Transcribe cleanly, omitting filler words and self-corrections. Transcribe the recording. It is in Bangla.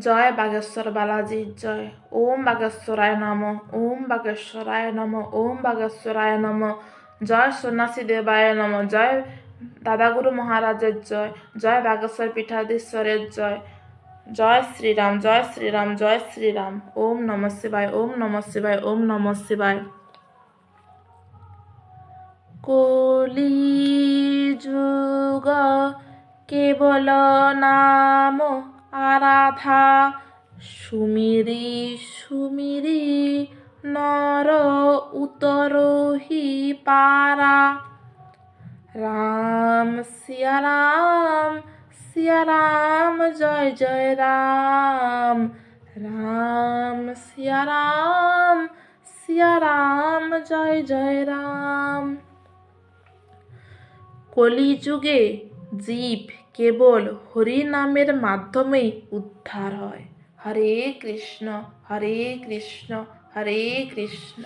জয় বাগেশ্বর বালাজি জয়। ওম বাগেশ্বরায় নম, ওম বাগেশ্বরায় নম, ওম বাগেশ্বরায় নম। জয় সন্ন্যাসী দেবায় নম, জয় দাদাগুরু মহারাজের জয়, জয় বাগেশ্বর পীঠাধীশ্বরের জয়। জয় শ্রীরাম, জয় শ্রীরাম, জয় শ্রীরাম। ওম নমঃ শিবায়, ওম নমঃ শিবায়, ওম নমঃ শিবায়। কলি যুগ কেবল নাম আরাধা, সুমিরি সুমিরি নর উতরহি পারা। রাম সিয়া রাম, সিয়া রাম জয় জয় রাম। রাম সিয়া রাম, সিয়া রাম জয় জয় রাম। কলিযুগে জীব কেবল হরি নামের মাধ্যমেই উদ্ধার হয়। হরে কৃষ্ণ, হরে কৃষ্ণ, হরে কৃষ্ণ।